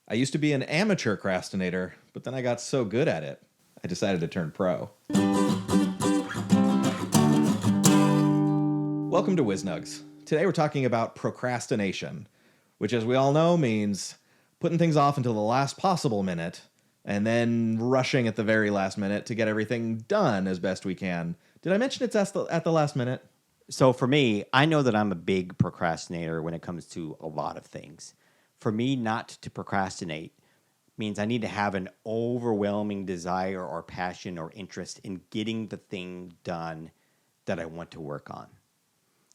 I used to be an amateur procrastinator, but then I got so good at it, I decided to turn pro. Welcome to WizNugs. Today we're talking about procrastination, which, as we all know, means putting things off until the last possible minute and then rushing at the very last minute to get everything done as best we can. Did I mention it's at the last minute? So for me, I know that I'm a big procrastinator when it comes to a lot of things. For me, not to procrastinate means I need to have an overwhelming desire or passion or interest in getting the thing done that I want to work on.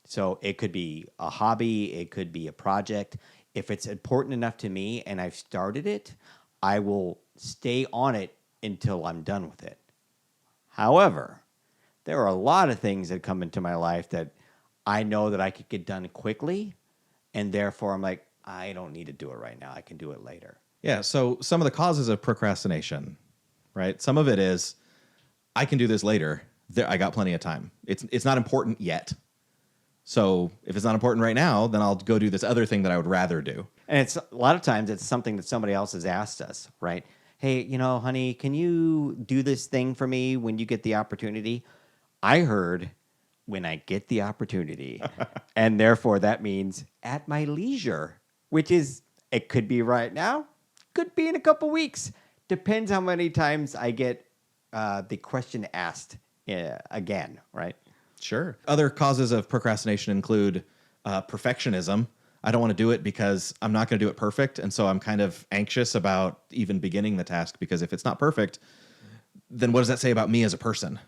So it could be a hobby, it could be a project. If it's important enough to me and I've started it, I will stay on it until I'm done with it. However, there are a lot of things that come into my life that I know that I could get done quickly, and therefore I'm like, I don't need to do it right now. I can do it later. Yeah, so some of the causes of procrastination, right? Some of it is, I can do this later. I got plenty of time. It's not important yet. So if it's not important right now, then I'll go do this other thing that I would rather do. And it's a lot of times it's something that somebody else has asked us, right? Hey, honey, can you do this thing for me when you get the opportunity? I heard when I get the opportunity, and therefore that means at my leisure, which is, it could be right now, could be in a couple weeks. Depends how many times I get the question asked again, right? Sure. Other causes of procrastination include perfectionism. I don't want to do it because I'm not going to do it perfect, and so I'm kind of anxious about even beginning the task, because if it's not perfect, then what does that say about me as a person?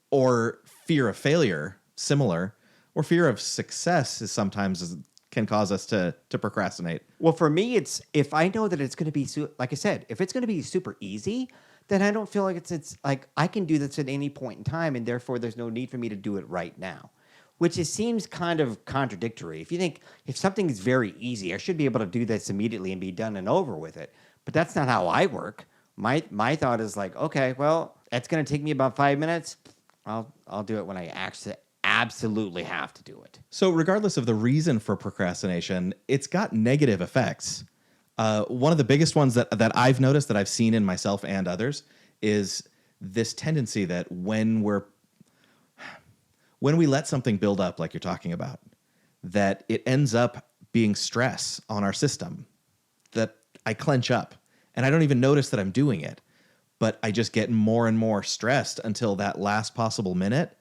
Or fear of failure, similar, or fear of success is sometimes can cause us to procrastinate. Well, for me, it's if I know that it's going to be, like I said, if it's going to be super easy, then I don't feel like it's like I can do this at any point in time, and therefore there's no need for me to do it right now, which seems kind of contradictory. If you think if something is very easy, I should be able to do this immediately and be done and over with it. But that's not how I work. My thought is like, okay, well, it's going to take me about 5 minutes. I'll do it when I actually absolutely have to do it. So regardless of the reason for procrastination, it's got negative effects. One of the biggest ones that I've noticed, that I've seen in myself and others, is this tendency that when we let something build up, like you're talking about, that it ends up being stress on our system, that I clench up and I don't even notice that I'm doing it, but I just get more and more stressed until that last possible minute.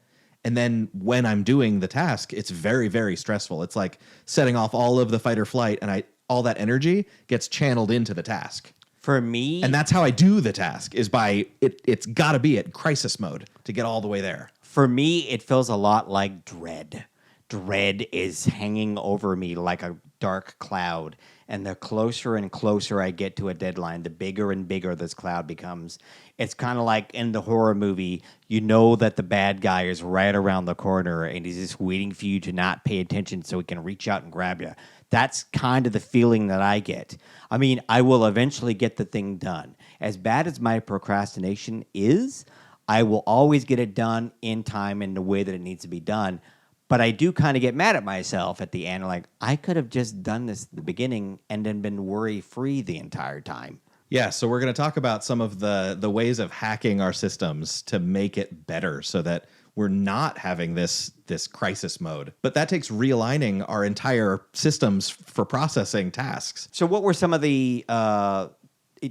And then when I'm doing the task, it's very, very stressful. It's like setting off all of the fight or flight, and all that energy gets channeled into the task. For me... And that's how I do the task, is by it's got to be at crisis mode to get all the way there. For me, it feels a lot like dread. Dread is hanging over me like a dark cloud. And the closer and closer I get to a deadline, the bigger and bigger this cloud becomes. It's kind of like in the horror movie, you know that the bad guy is right around the corner and he's just waiting for you to not pay attention so he can reach out and grab you. That's kind of the feeling that I get. I mean, I will eventually get the thing done. As bad as my procrastination is, I will always get it done in time in the way that it needs to be done. But I do kind of get mad at myself at the end. Like, I could have just done this at the beginning and then been worry-free the entire time. Yeah, so we're going to talk about some of the ways of hacking our systems to make it better so that we're not having this crisis mode. But that takes realigning our entire systems for processing tasks. So what were some of the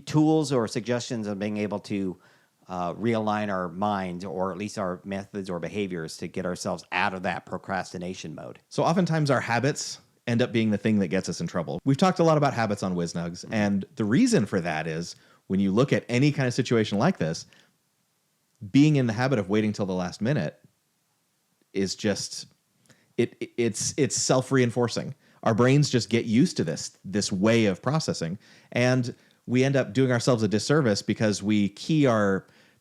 tools or suggestions of being able to realign our minds, or at least our methods or behaviors, to get ourselves out of that procrastination mode? So oftentimes our habits end up being the thing that gets us in trouble. We've talked a lot about habits on WizNugs, and the reason for that is when you look at any kind of situation like this, being in the habit of waiting till the last minute is just it's self-reinforcing. Our brains just get used to this way of processing, and we end up doing ourselves a disservice because we key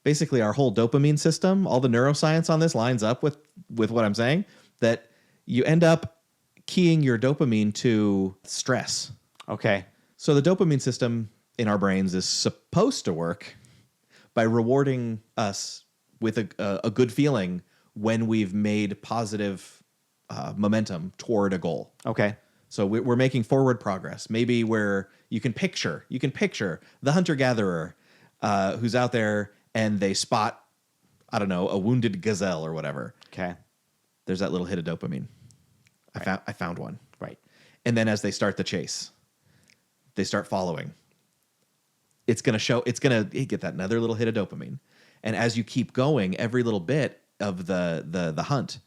basically our whole dopamine system. All the neuroscience on this lines up with what I'm saying, that you end up keying your dopamine to stress. Okay. So the dopamine system in our brains is supposed to work by rewarding us with a good feeling when we've made positive momentum toward a goal. Okay. So we're making forward progress. Maybe where you can picture the hunter-gatherer who's out there and they spot, I don't know, a wounded gazelle or whatever. Okay. There's that little hit of dopamine. Right. I found one. Right. And then as they start the chase, they start following. It's going to get that another little hit of dopamine. And as you keep going, every little bit of the hunt,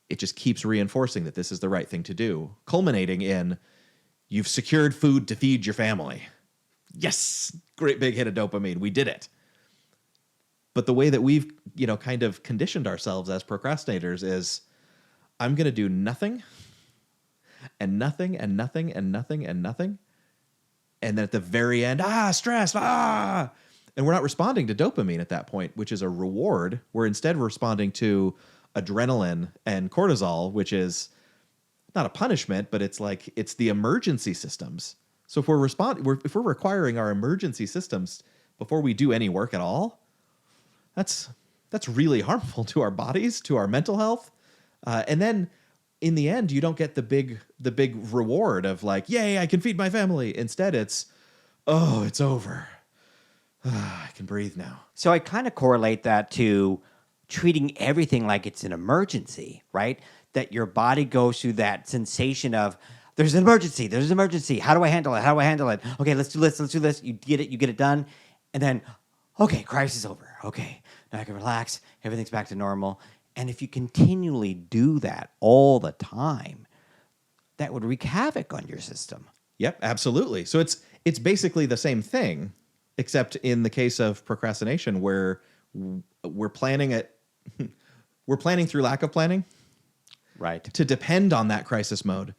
it just keeps reinforcing that this is the right thing to do, culminating in you've secured food to feed your family. Yes, great big hit of dopamine. We did it. But the way that we've, kind of conditioned ourselves as procrastinators is I'm going to do nothing and nothing and nothing and nothing and nothing. And then at the very end, stress, And we're not responding to dopamine at that point, which is a reward. We're instead responding to adrenaline and cortisol, which is not a punishment, but it's the emergency systems. So if we're requiring our emergency systems before we do any work at all, that's really harmful to our bodies, to our mental health. And then in the end, you don't get the big reward of like, yay, I can feed my family. Instead, it's over. I can breathe now. So I kind of correlate that to treating everything like it's an emergency, right? That your body goes through that sensation of there's an emergency. How do I handle it? Okay, let's do this. You get it done. And then, okay, crisis over. Okay, now I can relax. Everything's back to normal. And if you continually do that all the time, that would wreak havoc on your system. Yep, absolutely. So it's basically the same thing, except in the case of procrastination, where we're planning through lack of planning, right? To depend on that crisis mode.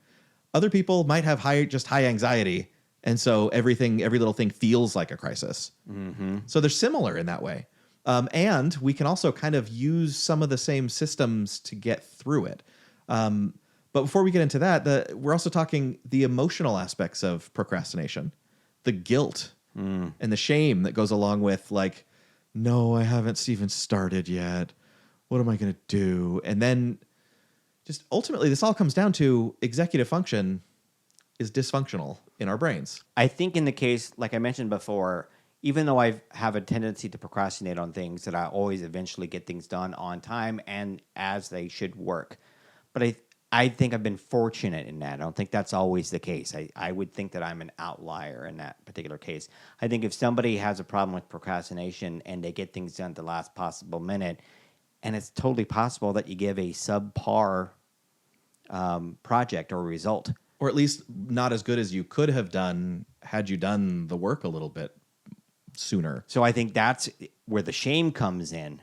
Other people might have high anxiety, and so every little thing feels like a crisis. Mm-hmm. So they're similar in that way. And we can also kind of use some of the same systems to get through it. But before we get into that, we're also talking the emotional aspects of procrastination, the guilt and the shame that goes along with like, no, I haven't even started yet. What am I going to do? And then just ultimately, this all comes down to executive function is dysfunctional in our brains. I think in the case, like I mentioned before, even though I have a tendency to procrastinate on things, that I always eventually get things done on time and as they should work. But I think I've been fortunate in that. I don't think that's always the case. I would think that I'm an outlier in that particular case. I think if somebody has a problem with procrastination and they get things done at the last possible minute, and it's totally possible that you give a subpar project or result. Or at least not as good as you could have done had you done the work a little bit sooner. So I think that's where the shame comes in.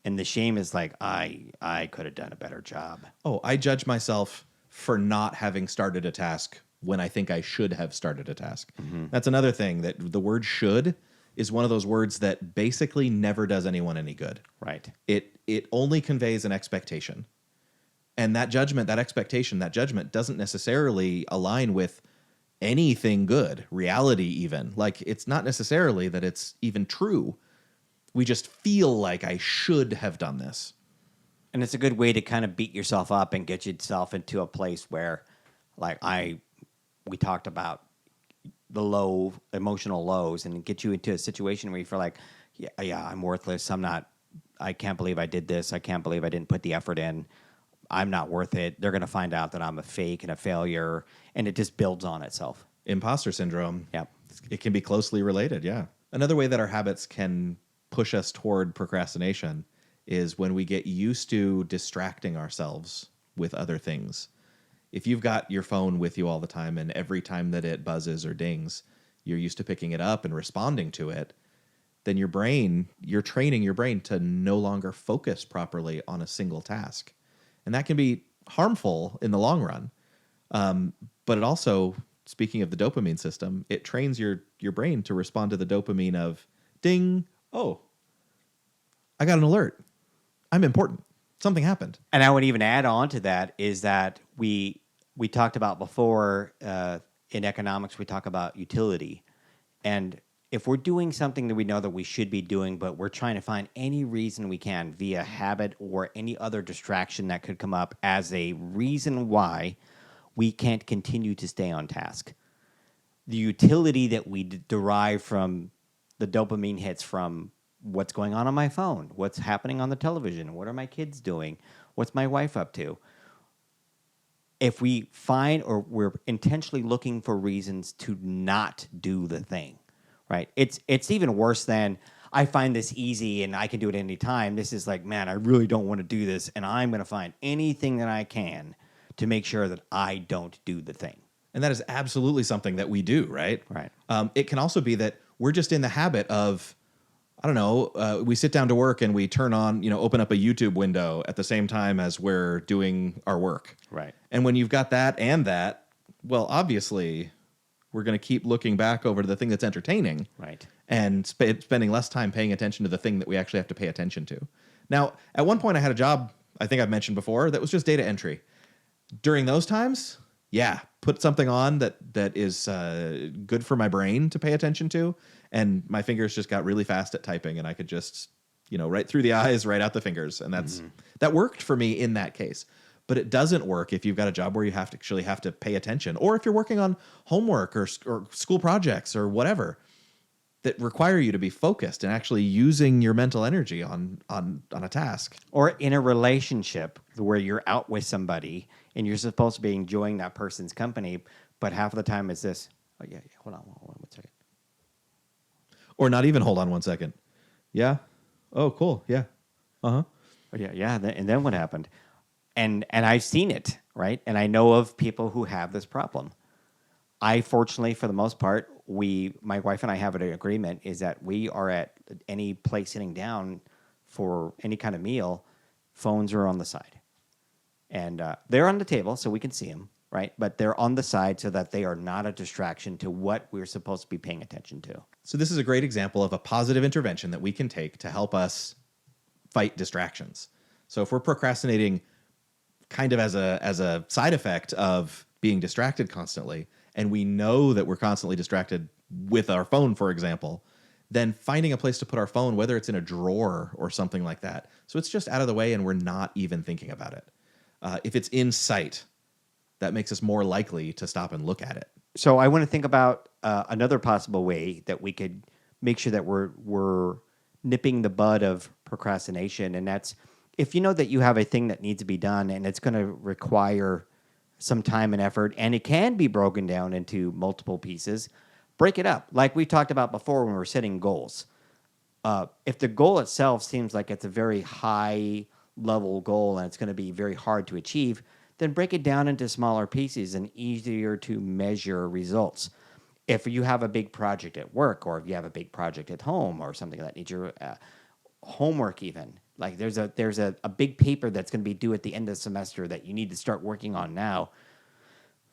And the shame is like, I could have done a better job. Oh, I judge myself for not having started a task when I think I should have started a task. Mm-hmm. That's another thing, that the word should is one of those words that basically never does anyone any good. Right. It only conveys an expectation. And that judgment doesn't necessarily align with anything good, reality even. Like, it's not necessarily that it's even true. We just feel like I should have done this. And it's a good way to kind of beat yourself up and get yourself into a place where, like we talked about the low emotional lows, and get you into a situation where you feel like, yeah, I'm worthless. I can't believe I did this. I can't believe I didn't put the effort in. I'm not worth it. They're going to find out that I'm a fake and a failure, and it just builds on itself. Imposter syndrome. Yep. It can be closely related, yeah. Another way that our habits can push us toward procrastination is when we get used to distracting ourselves with other things. If you've got your phone with you all the time, and every time that it buzzes or dings, you're used to picking it up and responding to it, then you're training your brain to no longer focus properly on a single task. And that can be harmful in the long run. But it also, speaking of the dopamine system, it trains your brain to respond to the dopamine of, ding, oh, I got an alert. I'm important. Something happened. And I would even add on to that is that we talked about before in economics, we talk about utility. And if we're doing something that we know that we should be doing, but we're trying to find any reason we can via habit or any other distraction that could come up as a reason why we can't continue to stay on task. The utility that we derive from the dopamine hits from what's going on my phone, what's happening on the television, what are my kids doing, what's my wife up to. If we find or we're intentionally looking for reasons to not do the thing, right? It's even worse than I find this easy and I can do it any time. This is like, man, I really don't want to do this, and I'm going to find anything that I can to make sure that I don't do the thing. And that is absolutely something that we do, right? Right. It can also be that we're just in the habit of, I don't know, we sit down to work and we turn on, open up a YouTube window at the same time as we're doing our work. Right. And when you've got that and that, well, obviously, we're going to keep looking back over to the thing that's entertaining. Right. And spending less time paying attention to the thing that we actually have to pay attention to. Now, at one point I had a job, I think I've mentioned before, that was just data entry. During those times, yeah, put something on that is good for my brain to pay attention to, and my fingers just got really fast at typing, and I could just, right through the eyes, right out the fingers, and that worked for me in that case. But it doesn't work if you've got a job where you have to pay attention, or if you're working on homework or school projects or whatever that require you to be focused and actually using your mental energy on a task. Or in a relationship where you're out with somebody and you're supposed to be enjoying that person's company, but half of the time it's this, oh, yeah, hold on 1 second. Or not even hold on 1 second. Yeah. Oh, cool. Yeah. Uh-huh. Oh, yeah. And then what happened? And I've seen it, right? And I know of people who have this problem. I, fortunately, for the most part, my wife and I have an agreement is that we are at any place sitting down for any kind of meal, phones are on the side. And they're on the table so we can see them, right? But they're on the side so that they are not a distraction to what we're supposed to be paying attention to. So this is a great example of a positive intervention that we can take to help us fight distractions. So if we're procrastinating kind of as a side effect of being distracted constantly, and we know that we're constantly distracted with our phone, for example, then finding a place to put our phone, whether it's in a drawer or something like that, so it's just out of the way and we're not even thinking about it. If it's in sight, that makes us more likely to stop and look at it. So I want to think about another possible way that we could make sure that we're nipping the bud of procrastination, and that's if you know that you have a thing that needs to be done and it's going to require some time and effort, and it can be broken down into multiple pieces, break it up. Like we talked about before when we were setting goals. If the goal itself seems like it's a very high-level goal and it's going to be very hard to achieve, then break it down into smaller pieces and easier to measure results. If you have a big project at work, or if you have a big project at home, or something that needs your homework even, like there's a big paper that's going to be due at the end of the semester that you need to start working on now.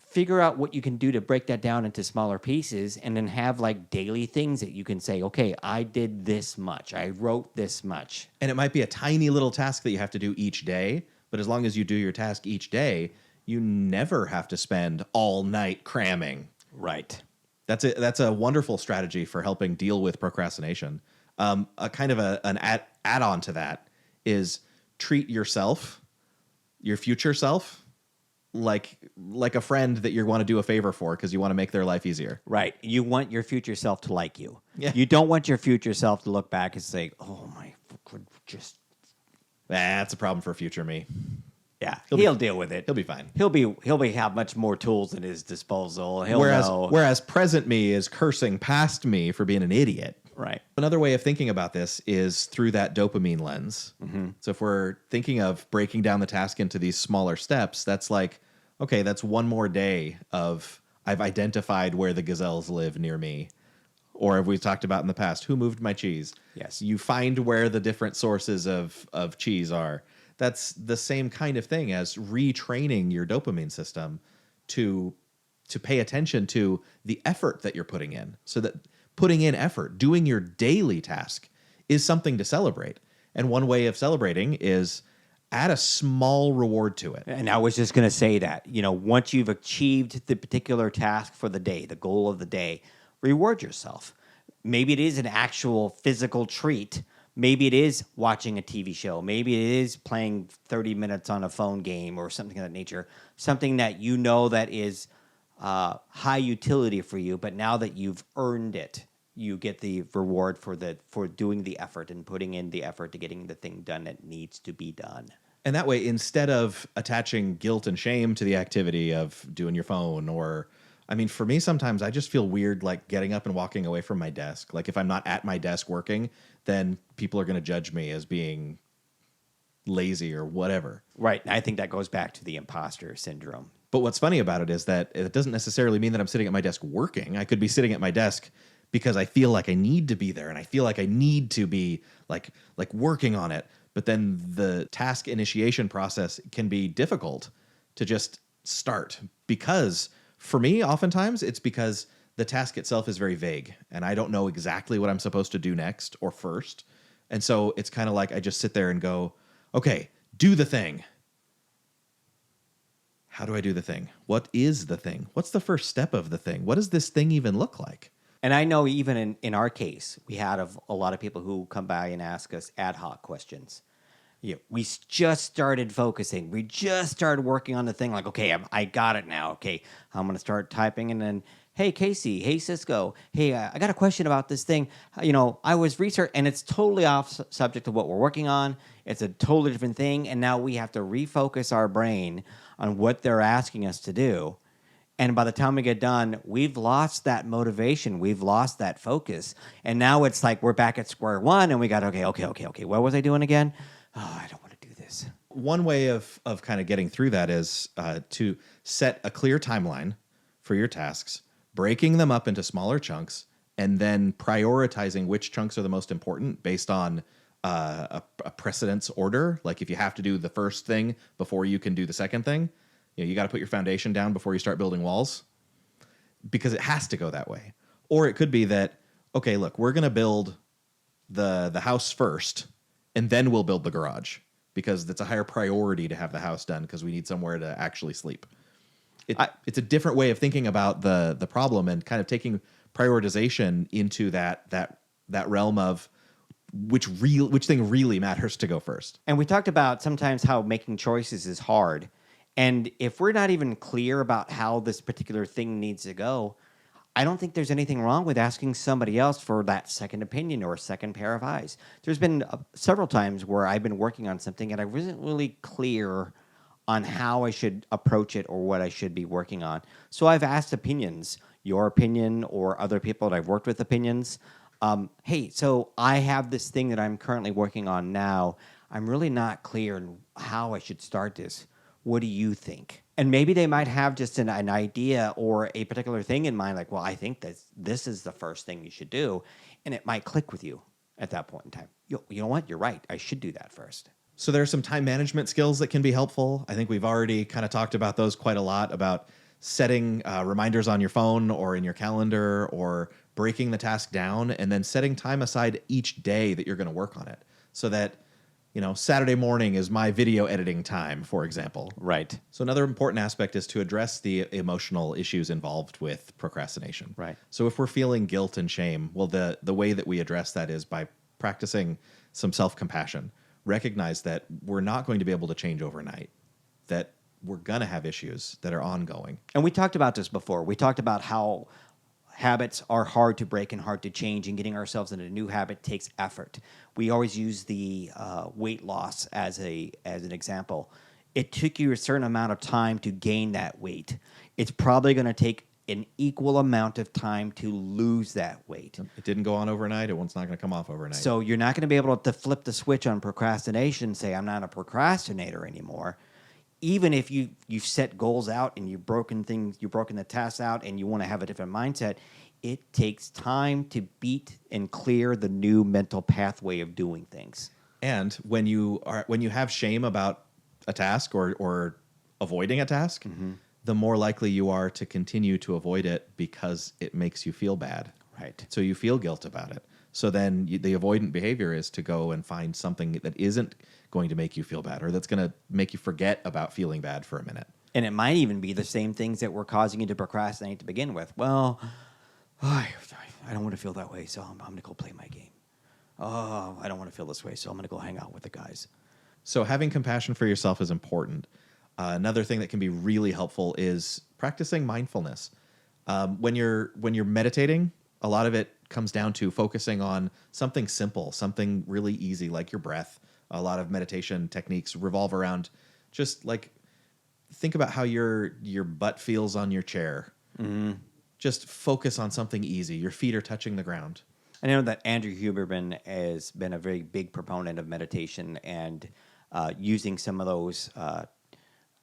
Figure out what you can do to break that down into smaller pieces, and then have like daily things that you can say, okay, I did this much. I wrote this much. And it might be a tiny little task that you have to do each day, but as long as you do your task each day, you never have to spend all night cramming. Right. That's a wonderful strategy for helping deal with procrastination. A kind of an add-on to that is treat yourself, your future self, like a friend that you want to do a favor for because you want to make their life easier. Right. You want your future self to like you. Yeah. You don't want your future self to look back and say, oh, my, just... That's a problem for future me. Yeah, he'll deal with it. He'll be fine. He'll have much more tools at his disposal. He'll know. Whereas present me is cursing past me for being an idiot. Right. Another way of thinking about this is through that dopamine lens. Mm-hmm. So if we're thinking of breaking down the task into these smaller steps, that's like, okay, that's one more day of I've identified where the gazelles live near me. Or have we talked about in the past, who moved my cheese? Yes. You find where the different sources of cheese are. That's the same kind of thing as retraining your dopamine system to pay attention to the effort that you're putting in, so that putting in effort, doing your daily task is something to celebrate. And one way of celebrating is add a small reward to it. And I was just going to say that, once you've achieved the particular task for the day, the goal of the day, reward yourself. Maybe it is an actual physical treat, Maybe it is watching a TV show. Maybe it is playing 30 minutes on a phone game or something of that nature. Something that you know that is high utility for you, but now that you've earned it, you get the reward for doing the effort and putting in the effort to getting the thing done that needs to be done. And that way, instead of attaching guilt and shame to the activity of doing your phone, or, I mean, for me, sometimes I just feel weird, like getting up and walking away from my desk. Like if I'm not at my desk working, then people are going to judge me as being lazy or whatever. Right. I think that goes back to the imposter syndrome. But what's funny about it is that it doesn't necessarily mean that I'm sitting at my desk working. I could be sitting at my desk because I feel like I need to be there and I feel like I need to be like working on it. But then the task initiation process can be difficult to just start, because for me, oftentimes it's because the task itself is very vague and I don't know exactly what I'm supposed to do next or first. And so it's kind of like I just sit there and go, okay, do the thing. How do I do the thing? What is the thing? What's the first step of the thing? What does this thing even look like? And I know even in our case, we had a lot of people who come by and ask us ad hoc questions. Yeah, we just started focusing. We just started working on the thing. Like, okay, I got it now. Okay, I'm going to start typing. And then, hey, Casey. Hey, Cisco. Hey, I got a question about this thing. I was researching, and it's totally off subject to what we're working on. It's a totally different thing. And now we have to refocus our brain on what they're asking us to do. And by the time we get done, we've lost that motivation. We've lost that focus. And now it's like we're back at square one, and we got, okay. What was I doing again? Oh, I don't want to do this. One way of kind of getting through that is to set a clear timeline for your tasks, breaking them up into smaller chunks, and then prioritizing which chunks are the most important based on a precedence order. Like if you have to do the first thing before you can do the second thing, you got to put your foundation down before you start building walls, because it has to go that way. Or it could be that, okay, look, we're going to build the house first, and then we'll build the garage, because it's a higher priority to have the house done because we need somewhere to actually sleep. It's a different way of thinking about the problem and kind of taking prioritization into that realm of which thing really matters to go first. And we talked about sometimes how making choices is hard. And if we're not even clear about how this particular thing needs to go, I don't think there's anything wrong with asking somebody else for that second opinion or a second pair of eyes. There's been several times where I've been working on something and I wasn't really clear on how I should approach it or what I should be working on. So I've asked opinions, your opinion or other people that I've worked with opinions. Hey, so I have this thing that I'm currently working on now. I'm really not clear on how I should start this. What do you think? And maybe they might have just an idea or a particular thing in mind, like, well, I think that this is the first thing you should do. And it might click with you at that point in time. You know what? You're right. I should do that first. So there are some time management skills that can be helpful. I think we've already kind of talked about those quite a lot, about setting reminders on your phone or in your calendar, or breaking the task down and then setting time aside each day that you're going to work on it, so that Saturday morning is my video editing time, for example. Right. So another important aspect is to address the emotional issues involved with procrastination. Right. So if we're feeling guilt and shame, well, the way that we address that is by practicing some self-compassion. Recognize that we're not going to be able to change overnight, that we're going to have issues that are ongoing. And we talked about this before. We talked about how habits are hard to break and hard to change, and getting ourselves into a new habit takes effort. We always use the weight loss as an example. It took you a certain amount of time to gain that weight. It's probably going to take an equal amount of time to lose that weight. It didn't go on overnight. It's not going to come off overnight. So you're not going to be able to flip the switch on procrastination and say, I'm not a procrastinator anymore. Even if you've set goals out and you've broken the tasks out and you want to have a different mindset, it takes time to beat and clear the new mental pathway of doing things. And when you have shame about a task or avoiding a task, the more likely you are to continue to avoid it because it makes you feel bad. Right. So you feel guilt about it. So then the avoidant behavior is to go and find something that isn't going to make you feel bad, or that's going to make you forget about feeling bad for a minute. And it might even be the same things that were causing you to procrastinate to begin with. Well, I don't want to feel that way, so I'm going to go play my game. oh, I don't want to feel this way, so I'm going to go hang out with the guys. So having compassion for yourself is important. Another thing that can be really helpful is practicing mindfulness. When you're meditating, a lot of it comes down to focusing on something simple, something really easy, like your breath. A lot of meditation techniques revolve around just like think about how your butt feels on your chair. Just focus on something easy. Your feet are touching the ground. I know that Andrew Huberman has been a very big proponent of meditation and using some of those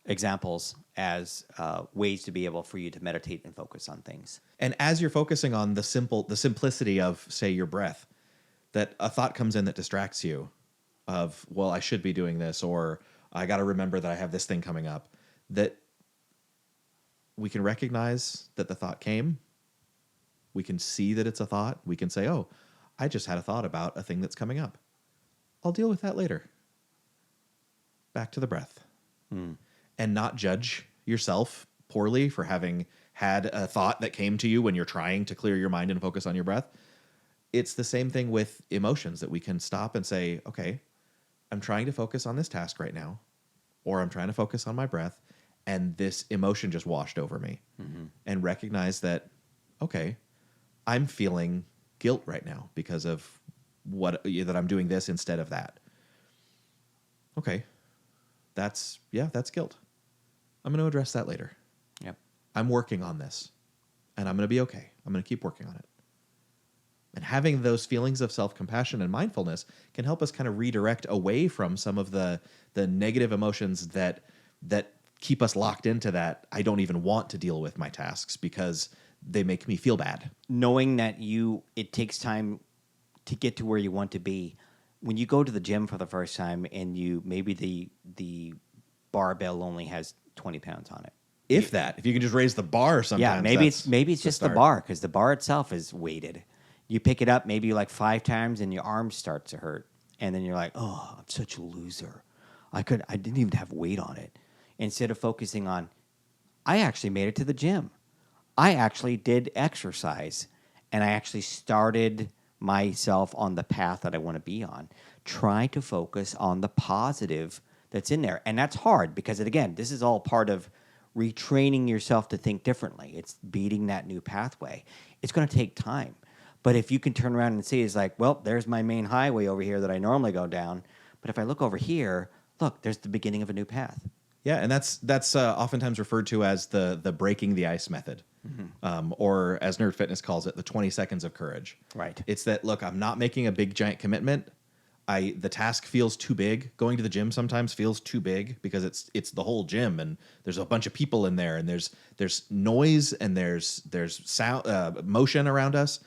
examples as ways to be able for you to meditate and focus on things. And as you're focusing on the simplicity of, say, your breath, that a thought comes in that distracts you of, well, I should be doing this, or I got to remember that I have this thing coming up, that we can recognize that the thought came. We can see that it's a thought. We can say, oh, I just had a thought about a thing that's coming up. I'll deal with that later. Back to the breath. And not judge yourself poorly for having had a thought that came to you when you're trying to clear your mind and focus on your breath. It's the same thing with emotions, that we can stop and say, okay, I'm trying to focus on this task right now, or I'm trying to focus on my breath, and this emotion just washed over me. And recognize that, okay, I'm feeling guilt right now because of that I'm doing this instead of that. Okay, that's guilt. I'm going to address that later. Yep. I'm working on this, and I'm going to be okay. I'm going to keep working on it. And having those feelings of self-compassion and mindfulness can help us kind of redirect away from some of the negative emotions that keep us locked into that I don't even want to deal with my tasks because they make me feel bad. Knowing that it takes time to get to where you want to be. When you go to the gym for the first time and maybe the barbell only has 20 pounds on it. If you can just raise the bar sometimes. Yeah, maybe it's just the bar, because the bar itself is weighted. You pick it up maybe like 5 times and your arm starts to hurt. And then you're like, oh, I'm such a loser. I didn't even have weight on it. Instead of focusing on, I actually made it to the gym. I actually did exercise. And I actually started myself on the path that I want to be on. Try to focus on the positive that's in there. And that's hard because, again, this is all part of retraining yourself to think differently. It's beating that new pathway. It's going to take time. But if you can turn around and see, it's like, well, there's my main highway over here that I normally go down. But if I look over here, look, there's the beginning of a new path. Yeah, and that's oftentimes referred to as the breaking the ice method, or as Nerd Fitness calls it, the 20 seconds of courage. Right. It's that, look, I'm not making a big giant commitment. The task feels too big. Going to the gym sometimes feels too big because it's the whole gym and there's a bunch of people in there and there's noise and there's sound, motion around us.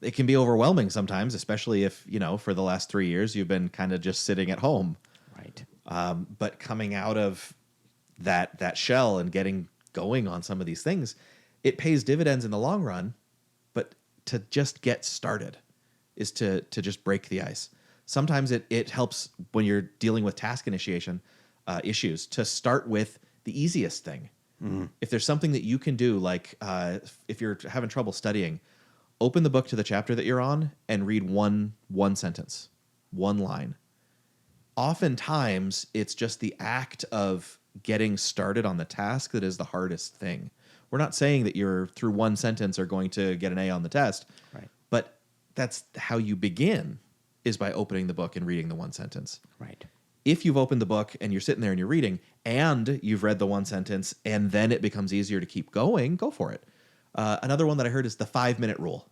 It can be overwhelming sometimes, especially if, for the last 3 years you've been kind of just sitting at home. Right. But coming out of that shell and getting going on some of these things, it pays dividends in the long run. But to just get started is to just break the ice. Sometimes it helps when you're dealing with task initiation issues to start with the easiest thing. If there's something that you can do, like if you're having trouble studying, open the book to the chapter that you're on and read one sentence, one line. Oftentimes, it's just the act of getting started on the task that is the hardest thing. We're not saying that you're through one sentence are going to get an A on the test, Right. but that's how you begin, is by opening the book and reading the one sentence. Right. If you've opened the book and you're sitting there and you're reading and you've read the one sentence and then it becomes easier to keep going, go for it. Another one that I heard is the 5-minute rule.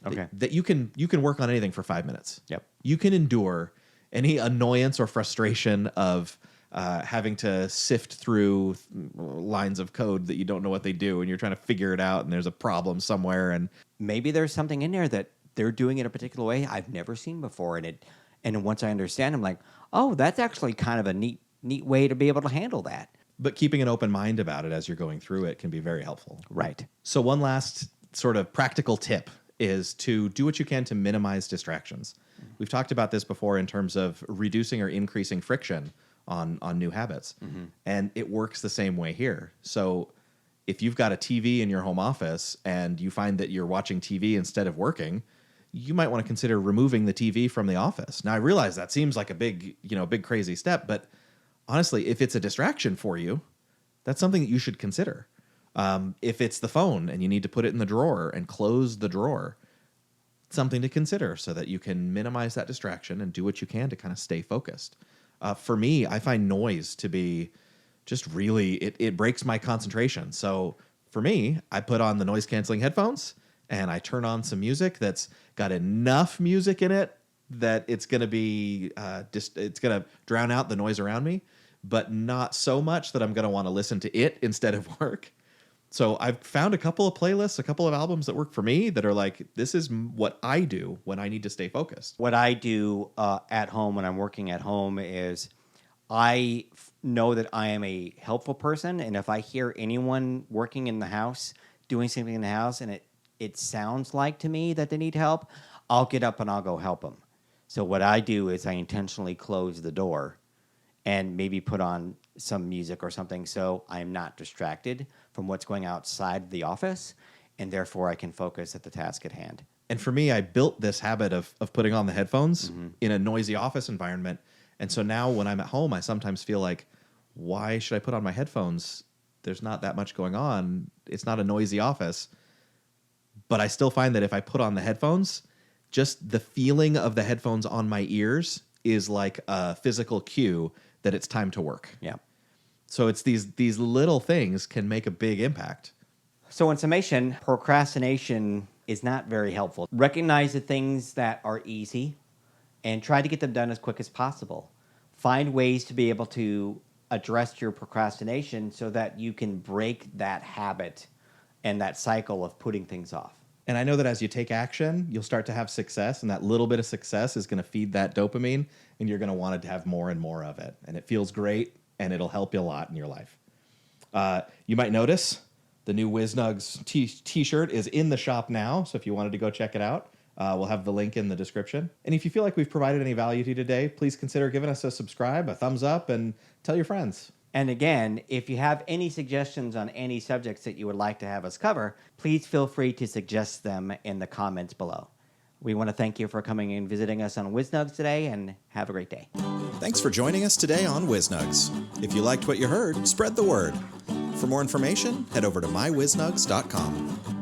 Okay. That you can work on anything for 5 minutes. Yep. You can endure any annoyance or frustration of having to sift through lines of code that you don't know what they do and you're trying to figure it out and there's a problem somewhere. And Maybe there's something in there that they're doing it a particular way I've never seen before. And once I understand, I'm like, oh, that's actually kind of a neat way to be able to handle that. But keeping an open mind about it as you're going through it can be very helpful. Right. So one last sort of practical tip is to do what you can to minimize distractions. We've talked about this before in terms of reducing or increasing friction on new habits. And it works the same way here. So if you've got a TV in your home office and you find that you're watching TV instead of working, you might want to consider removing the TV from the office. Now, I realize that seems like a big crazy step, but honestly, if it's a distraction for you, that's something that you should consider. If it's the phone and you need to put it in the drawer and close the drawer, something to consider so that you can minimize that distraction and do what you can to kind of stay focused. For me, I find noise to be just really, it breaks my concentration. So for me, I put on the noise canceling headphones and I turn on some music that's got enough music in it that it's going to be it's going to drown out the noise around me, but not so much that I'm going to want to listen to it instead of work. So I've found a couple of playlists, a couple of albums that work for me that are like, this is what I do when I need to stay focused. What I do at home when I'm working at home is I know that I am a helpful person, and if I hear anyone working in the house, doing something in the house, and it sounds like to me that they need help, I'll get up and I'll go help them. So what I do is I intentionally close the door and maybe put on some music or something so I'm not distracted from what's going outside the office, and therefore I can focus at the task at hand. And for me, I built this habit of putting on the headphones in a noisy office environment. And so now when I'm at home, I sometimes feel like, why should I put on my headphones? There's not that much going on. It's not a noisy office. But I still find that if I put on the headphones, just the feeling of the headphones on my ears is like a physical cue that it's time to work. Yeah. So it's these little things can make a big impact. So in summation, procrastination is not very helpful. Recognize the things that are easy and try to get them done as quick as possible. Find ways to be able to address your procrastination so that you can break that habit and that cycle of putting things off. And I know that as you take action, you'll start to have success, and that little bit of success is going to feed that dopamine, and you're going to want to have more and more of it. And it feels great, and it'll help you a lot in your life. You might notice the new WizNugs t-shirt is in the shop now, so if you wanted to go check it out, we'll have the link in the description. And if you feel like we've provided any value to you today, please consider giving us a subscribe, a thumbs up, and tell your friends. And again, if you have any suggestions on any subjects that you would like to have us cover, please feel free to suggest them in the comments below. We want to thank you for coming and visiting us on WizNugs today, and have a great day. Thanks for joining us today on WizNugs. If you liked what you heard, spread the word. For more information, head over to mywiznugs.com.